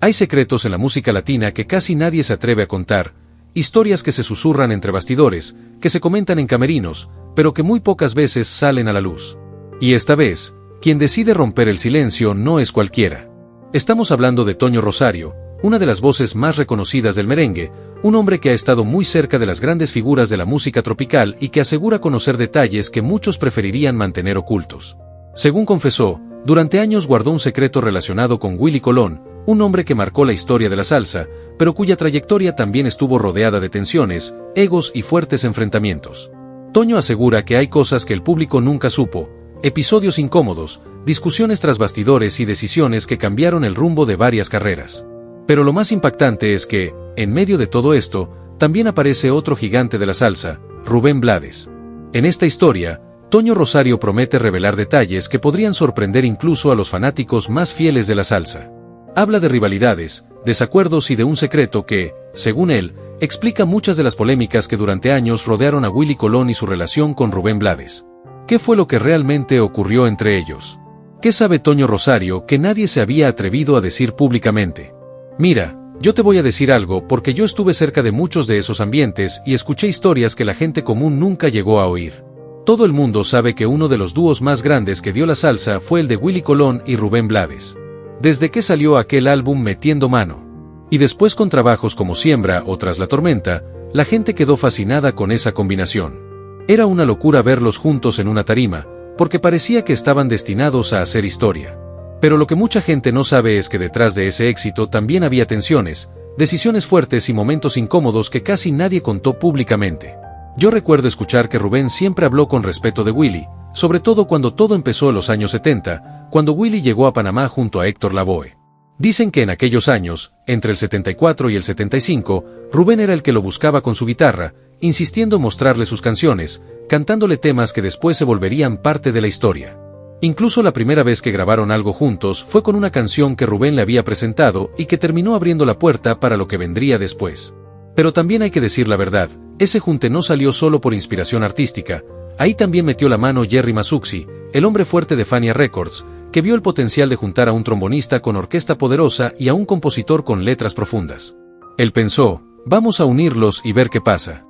Hay secretos en la música latina que casi nadie se atreve a contar, historias que se susurran entre bastidores, que se comentan en camerinos, pero que muy pocas veces salen a la luz. Y esta vez, quien decide romper el silencio no es cualquiera. Estamos hablando de Toño Rosario, una de las voces más reconocidas del merengue, un hombre que ha estado muy cerca de las grandes figuras de la música tropical y que asegura conocer detalles que muchos preferirían mantener ocultos. Según confesó, durante años guardó un secreto relacionado con Willy Colón, un hombre que marcó la historia de la salsa, pero cuya trayectoria también estuvo rodeada de tensiones, egos y fuertes enfrentamientos. Toño asegura que hay cosas que el público nunca supo, episodios incómodos, discusiones tras bastidores y decisiones que cambiaron el rumbo de varias carreras. Pero lo más impactante es que, en medio de todo esto, también aparece otro gigante de la salsa, Rubén Blades. En esta historia, Toño Rosario promete revelar detalles que podrían sorprender incluso a los fanáticos más fieles de la salsa. Habla de rivalidades, desacuerdos y de un secreto que, según él, explica muchas de las polémicas que durante años rodearon a Willy Colón y su relación con Rubén Blades. ¿Qué fue lo que realmente ocurrió entre ellos? ¿Qué sabe Toño Rosario que nadie se había atrevido a decir públicamente? Mira, yo te voy a decir algo porque yo estuve cerca de muchos de esos ambientes y escuché historias que la gente común nunca llegó a oír. Todo el mundo sabe que uno de los dúos más grandes que dio la salsa fue el de Willy Colón y Rubén Blades. Desde que salió aquel álbum Metiendo Mano. Y después con trabajos como Siembra o Tras la Tormenta, la gente quedó fascinada con esa combinación. Era una locura verlos juntos en una tarima, porque parecía que estaban destinados a hacer historia. Pero lo que mucha gente no sabe es que detrás de ese éxito también había tensiones, decisiones fuertes y momentos incómodos que casi nadie contó públicamente. Yo recuerdo escuchar que Rubén siempre habló con respeto de Willy, sobre todo cuando todo empezó en los años 70, cuando Willy llegó a Panamá junto a Héctor Lavoe. Dicen que en aquellos años, entre el 74 y el 75, Rubén era el que lo buscaba con su guitarra, insistiendo en mostrarle sus canciones, cantándole temas que después se volverían parte de la historia. Incluso la primera vez que grabaron algo juntos fue con una canción que Rubén le había presentado y que terminó abriendo la puerta para lo que vendría después. Pero también hay que decir la verdad, ese junte no salió solo por inspiración artística, ahí también metió la mano Jerry Masucci, el hombre fuerte de Fania Records, que vio el potencial de juntar a un trombonista con orquesta poderosa y a un compositor con letras profundas. Él pensó, vamos a unirlos y ver qué pasa.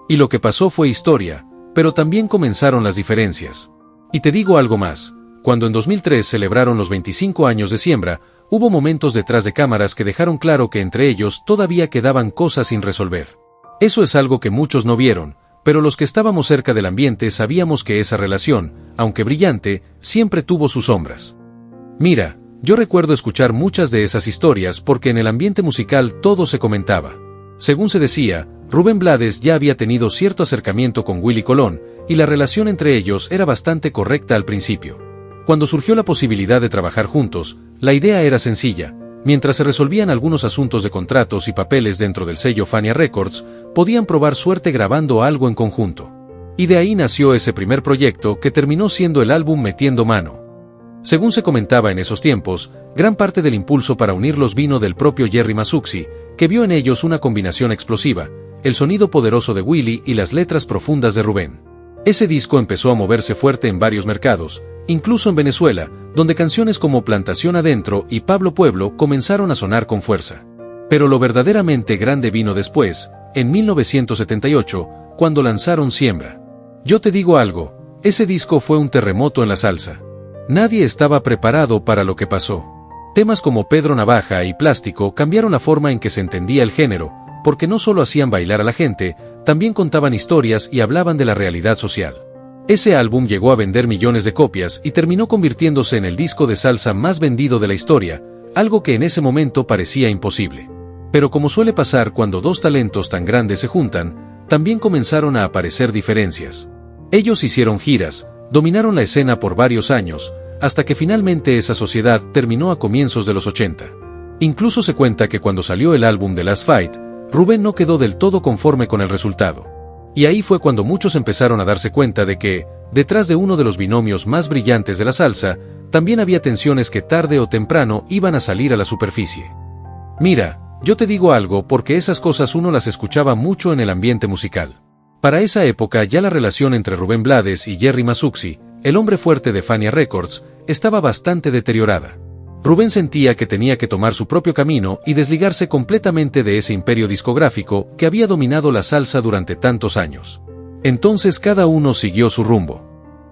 Y lo que pasó fue historia, pero también comenzaron las diferencias. Y te digo algo más, cuando en 2003 celebraron los 25 años de Siembra, hubo momentos detrás de cámaras que dejaron claro que entre ellos todavía quedaban cosas sin resolver. Eso es algo que muchos no vieron, pero los que estábamos cerca del ambiente sabíamos que esa relación, aunque brillante, siempre tuvo sus sombras. Mira, yo recuerdo escuchar muchas de esas historias porque en el ambiente musical todo se comentaba. Según se decía, Rubén Blades ya había tenido cierto acercamiento con Willy Colón, y la relación entre ellos era bastante correcta al principio. Cuando surgió la posibilidad de trabajar juntos, la idea era sencilla. Mientras se resolvían algunos asuntos de contratos y papeles dentro del sello Fania Records, podían probar suerte grabando algo en conjunto. Y de ahí nació ese primer proyecto que terminó siendo el álbum Metiendo Mano. Según se comentaba en esos tiempos, gran parte del impulso para unirlos vino del propio Jerry Masucci, que vio en ellos una combinación explosiva, el sonido poderoso de Willy y las letras profundas de Rubén. Ese disco empezó a moverse fuerte en varios mercados, incluso en Venezuela, donde canciones como Plantación Adentro y Pablo Pueblo comenzaron a sonar con fuerza. Pero lo verdaderamente grande vino después, en 1978, cuando lanzaron Siembra. Yo te digo algo, ese disco fue un terremoto en la salsa. Nadie estaba preparado para lo que pasó. Temas como Pedro Navaja y Plástico cambiaron la forma en que se entendía el género, porque no solo hacían bailar a la gente, también contaban historias y hablaban de la realidad social. Ese álbum llegó a vender millones de copias y terminó convirtiéndose en el disco de salsa más vendido de la historia, algo que en ese momento parecía imposible. Pero como suele pasar cuando dos talentos tan grandes se juntan, también comenzaron a aparecer diferencias. Ellos hicieron giras, dominaron la escena por varios años, hasta que finalmente esa sociedad terminó a comienzos de los 80. Incluso se cuenta que cuando salió el álbum The Last Fight, Rubén no quedó del todo conforme con el resultado. Y ahí fue cuando muchos empezaron a darse cuenta de que, detrás de uno de los binomios más brillantes de la salsa, también había tensiones que tarde o temprano iban a salir a la superficie. Mira, yo te digo algo porque esas cosas uno las escuchaba mucho en el ambiente musical. Para esa época ya la relación entre Rubén Blades y Jerry Masucci, el hombre fuerte de Fania Records, estaba bastante deteriorada. Rubén sentía que tenía que tomar su propio camino y desligarse completamente de ese imperio discográfico que había dominado la salsa durante tantos años. Entonces cada uno siguió su rumbo.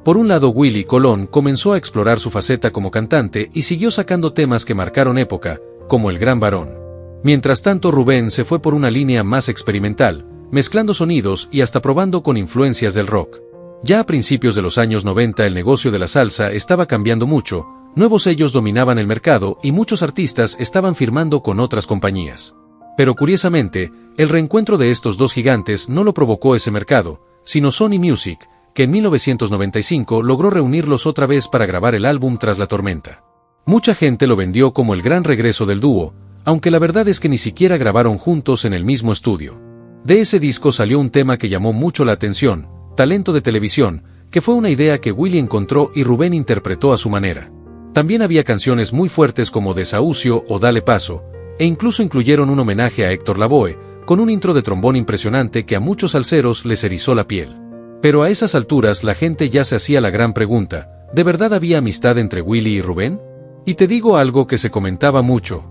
Por un lado, Willie Colón comenzó a explorar su faceta como cantante y siguió sacando temas que marcaron época, como El Gran Varón. Mientras tanto, Rubén se fue por una línea más experimental, mezclando sonidos y hasta probando con influencias del rock. Ya a principios de los años 90 el negocio de la salsa estaba cambiando mucho, nuevos sellos dominaban el mercado y muchos artistas estaban firmando con otras compañías. Pero curiosamente, el reencuentro de estos dos gigantes no lo provocó ese mercado, sino Sony Music, que en 1995 logró reunirlos otra vez para grabar el álbum Tras la Tormenta. Mucha gente lo vendió como el gran regreso del dúo, aunque la verdad es que ni siquiera grabaron juntos en el mismo estudio. De ese disco salió un tema que llamó mucho la atención, Talento de Televisión, que fue una idea que Willie encontró y Rubén interpretó a su manera. También había canciones muy fuertes como Desahucio o Dale Paso, e incluso incluyeron un homenaje a Héctor Lavoe, con un intro de trombón impresionante que a muchos salseros les erizó la piel. Pero a esas alturas la gente ya se hacía la gran pregunta, ¿de verdad había amistad entre Willie y Rubén? Y te digo algo que se comentaba mucho.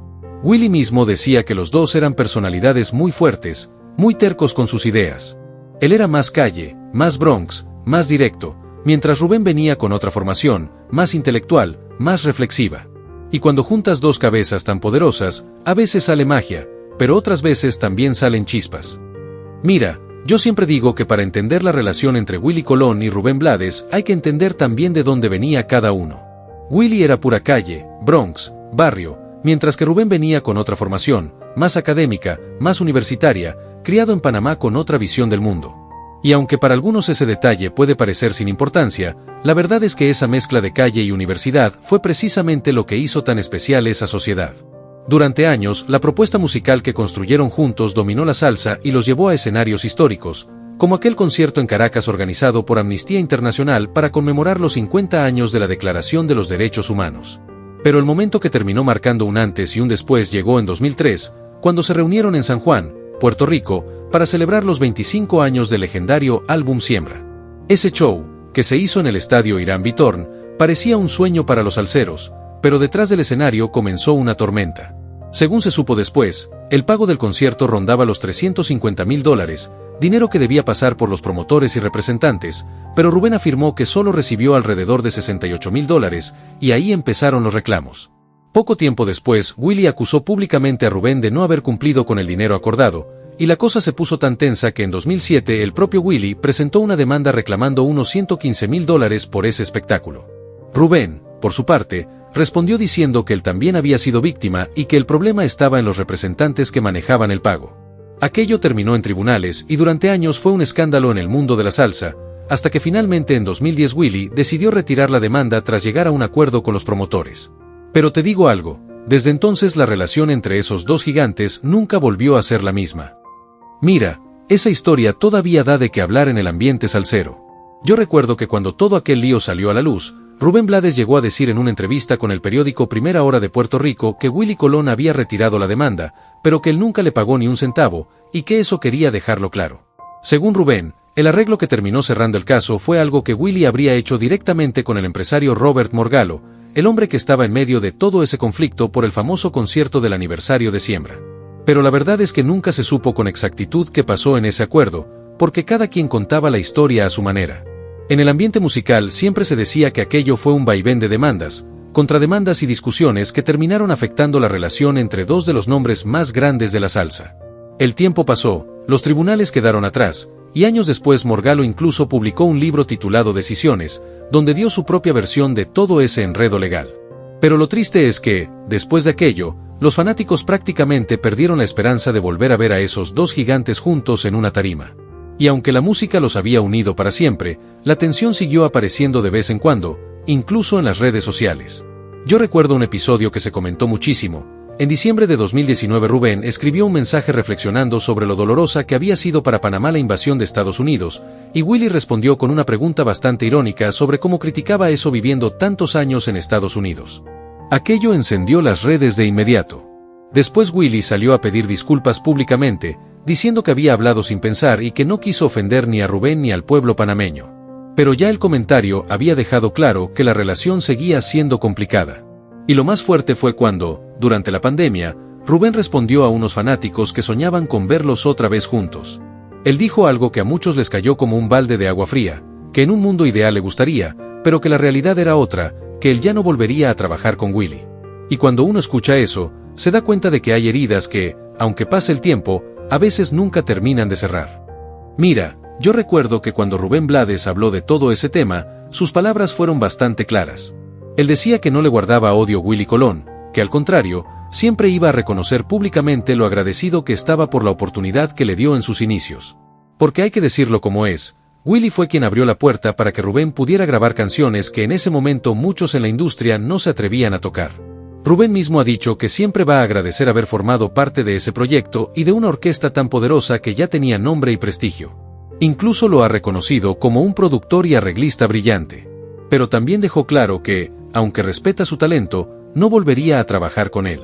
Willie mismo decía que los dos eran personalidades muy fuertes, muy tercos con sus ideas. Él era más calle, más Bronx, más directo, mientras Rubén venía con otra formación, más intelectual, más reflexiva. Y cuando juntas dos cabezas tan poderosas, a veces sale magia, pero otras veces también salen chispas. Mira, yo siempre digo que para entender la relación entre Willie Colón y Rubén Blades hay que entender también de dónde venía cada uno. Willie era pura calle, Bronx, barrio, mientras que Rubén venía con otra formación, más académica, más universitaria, criado en Panamá con otra visión del mundo. Y aunque para algunos ese detalle puede parecer sin importancia, la verdad es que esa mezcla de calle y universidad fue precisamente lo que hizo tan especial esa sociedad. Durante años, la propuesta musical que construyeron juntos dominó la salsa y los llevó a escenarios históricos, como aquel concierto en Caracas organizado por Amnistía Internacional para conmemorar los 50 años de la Declaración de los Derechos Humanos. Pero el momento que terminó marcando un antes y un después llegó en 2003, cuando se reunieron en San Juan, Puerto Rico, para celebrar los 25 años del legendario álbum Siembra. Ese show, que se hizo en el estadio Irán Bithorn, parecía un sueño para los salseros, pero detrás del escenario comenzó una tormenta. Según se supo después, el pago del concierto rondaba los $350,000, dinero que debía pasar por los promotores y representantes, pero Rubén afirmó que solo recibió alrededor de $68,000, y ahí empezaron los reclamos. Poco tiempo después, Willie acusó públicamente a Rubén de no haber cumplido con el dinero acordado, y la cosa se puso tan tensa que en 2007 el propio Willie presentó una demanda reclamando unos $115,000 por ese espectáculo. Rubén, por su parte, respondió diciendo que él también había sido víctima y que el problema estaba en los representantes que manejaban el pago. Aquello terminó en tribunales y durante años fue un escándalo en el mundo de la salsa, hasta que finalmente en 2010 Willie decidió retirar la demanda tras llegar a un acuerdo con los promotores. Pero te digo algo, desde entonces la relación entre esos dos gigantes nunca volvió a ser la misma. Mira, esa historia todavía da de qué hablar en el ambiente salsero. Yo recuerdo que cuando todo aquel lío salió a la luz, Rubén Blades llegó a decir en una entrevista con el periódico Primera Hora de Puerto Rico que Willie Colón había retirado la demanda, pero que él nunca le pagó ni un centavo, y que eso quería dejarlo claro. Según Rubén, el arreglo que terminó cerrando el caso fue algo que Willie habría hecho directamente con el empresario Robert Morgallo, el hombre que estaba en medio de todo ese conflicto por el famoso concierto del aniversario de Siembra. Pero la verdad es que nunca se supo con exactitud qué pasó en ese acuerdo, porque cada quien contaba la historia a su manera. En el ambiente musical siempre se decía que aquello fue un vaivén de demandas, contrademandas y discusiones que terminaron afectando la relación entre dos de los nombres más grandes de la salsa. El tiempo pasó, los tribunales quedaron atrás, y años después Morgallo incluso publicó un libro titulado Decisiones, donde dio su propia versión de todo ese enredo legal. Pero lo triste es que, después de aquello, los fanáticos prácticamente perdieron la esperanza de volver a ver a esos dos gigantes juntos en una tarima. Y aunque la música los había unido para siempre, la tensión siguió apareciendo de vez en cuando, incluso en las redes sociales. Yo recuerdo un episodio que se comentó muchísimo. En diciembre de 2019 Rubén escribió un mensaje reflexionando sobre lo dolorosa que había sido para Panamá la invasión de Estados Unidos, y Willie respondió con una pregunta bastante irónica sobre cómo criticaba eso viviendo tantos años en Estados Unidos. Aquello encendió las redes de inmediato. Después Willie salió a pedir disculpas públicamente, diciendo que había hablado sin pensar y que no quiso ofender ni a Rubén ni al pueblo panameño. Pero ya el comentario había dejado claro que la relación seguía siendo complicada. Y lo más fuerte fue cuando, durante la pandemia, Rubén respondió a unos fanáticos que soñaban con verlos otra vez juntos. Él dijo algo que a muchos les cayó como un balde de agua fría, que en un mundo ideal le gustaría, pero que la realidad era otra, que él ya no volvería a trabajar con Willy. Y cuando uno escucha eso, se da cuenta de que hay heridas que, aunque pase el tiempo, a veces nunca terminan de cerrar. Mira, yo recuerdo que cuando Rubén Blades habló de todo ese tema, sus palabras fueron bastante claras. Él decía que no le guardaba odio a Willy Colón, que al contrario, siempre iba a reconocer públicamente lo agradecido que estaba por la oportunidad que le dio en sus inicios. Porque hay que decirlo como es, Willy fue quien abrió la puerta para que Rubén pudiera grabar canciones que en ese momento muchos en la industria no se atrevían a tocar. Rubén mismo ha dicho que siempre va a agradecer haber formado parte de ese proyecto y de una orquesta tan poderosa que ya tenía nombre y prestigio. Incluso lo ha reconocido como un productor y arreglista brillante. Pero también dejó claro que, aunque respeta su talento, no volvería a trabajar con él.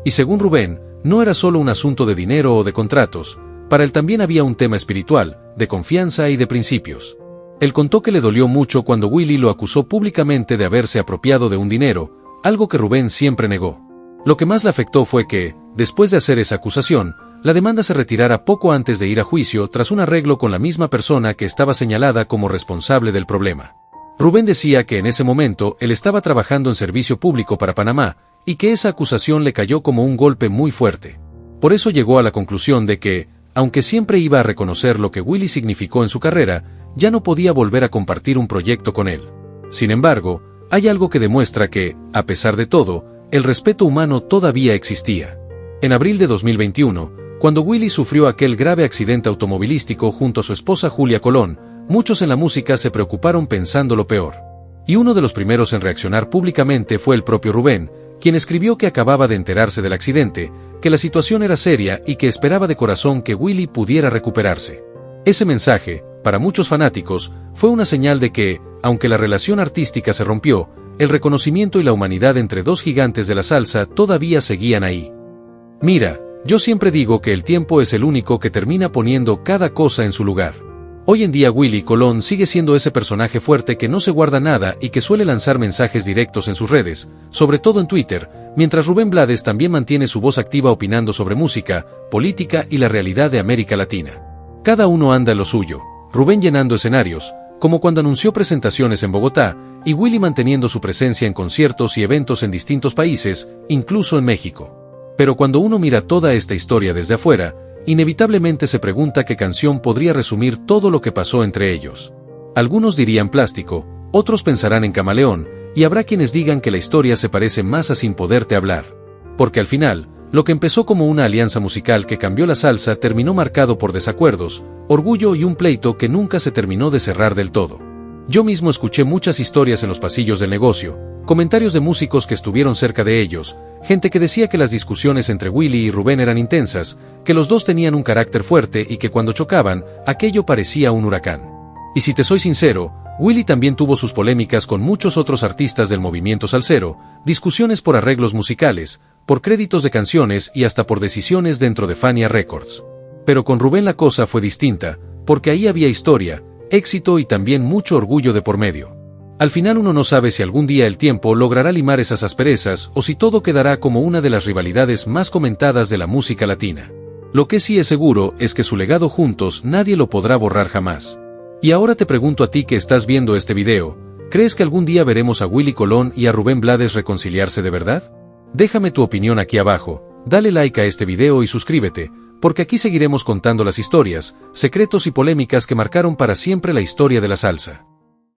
Y según Rubén, no era solo un asunto de dinero o de contratos, para él también había un tema espiritual, de confianza y de principios. Él contó que le dolió mucho cuando Willy lo acusó públicamente de haberse apropiado de un dinero, algo que Rubén siempre negó. Lo que más le afectó fue que, después de hacer esa acusación, la demanda se retirara poco antes de ir a juicio tras un arreglo con la misma persona que estaba señalada como responsable del problema. Rubén decía que en ese momento él estaba trabajando en servicio público para Panamá, y que esa acusación le cayó como un golpe muy fuerte. Por eso llegó a la conclusión de que, aunque siempre iba a reconocer lo que Willy significó en su carrera, ya no podía volver a compartir un proyecto con él. Sin embargo, hay algo que demuestra que, a pesar de todo, el respeto humano todavía existía. En abril de 2021, cuando Willy sufrió aquel grave accidente automovilístico junto a su esposa Julia Colón, muchos en la música se preocuparon pensando lo peor. Y uno de los primeros en reaccionar públicamente fue el propio Rubén, quien escribió que acababa de enterarse del accidente, que la situación era seria y que esperaba de corazón que Willy pudiera recuperarse. Ese mensaje, para muchos fanáticos, fue una señal de que, aunque la relación artística se rompió, el reconocimiento y la humanidad entre dos gigantes de la salsa todavía seguían ahí. Mira, yo siempre digo que el tiempo es el único que termina poniendo cada cosa en su lugar. Hoy en día Willy Colón sigue siendo ese personaje fuerte que no se guarda nada y que suele lanzar mensajes directos en sus redes, sobre todo en Twitter, mientras Rubén Blades también mantiene su voz activa opinando sobre música, política y la realidad de América Latina. Cada uno anda en lo suyo, Rubén llenando escenarios, como cuando anunció presentaciones en Bogotá, y Willy manteniendo su presencia en conciertos y eventos en distintos países, incluso en México. Pero cuando uno mira toda esta historia desde afuera, inevitablemente se pregunta qué canción podría resumir todo lo que pasó entre ellos. Algunos dirían Plástico, otros pensarán en Camaleón, y habrá quienes digan que la historia se parece más a Sin Poderte Hablar. Porque al final, lo que empezó como una alianza musical que cambió la salsa terminó marcado por desacuerdos, orgullo y un pleito que nunca se terminó de cerrar del todo. Yo mismo escuché muchas historias en los pasillos del negocio, comentarios de músicos que estuvieron cerca de ellos, gente que decía que las discusiones entre Willy y Rubén eran intensas, que los dos tenían un carácter fuerte y que cuando chocaban, aquello parecía un huracán. Y si te soy sincero, Willy también tuvo sus polémicas con muchos otros artistas del movimiento salsero, discusiones por arreglos musicales, por créditos de canciones y hasta por decisiones dentro de Fania Records. Pero con Rubén la cosa fue distinta, porque ahí había historia, éxito y también mucho orgullo de por medio. Al final uno no sabe si algún día el tiempo logrará limar esas asperezas o si todo quedará como una de las rivalidades más comentadas de la música latina. Lo que sí es seguro es que su legado juntos nadie lo podrá borrar jamás. Y ahora te pregunto a ti que estás viendo este video, ¿crees que algún día veremos a Willy Colón y a Rubén Blades reconciliarse de verdad? Déjame tu opinión aquí abajo, dale like a este video y suscríbete, porque aquí seguiremos contando las historias, secretos y polémicas que marcaron para siempre la historia de la salsa.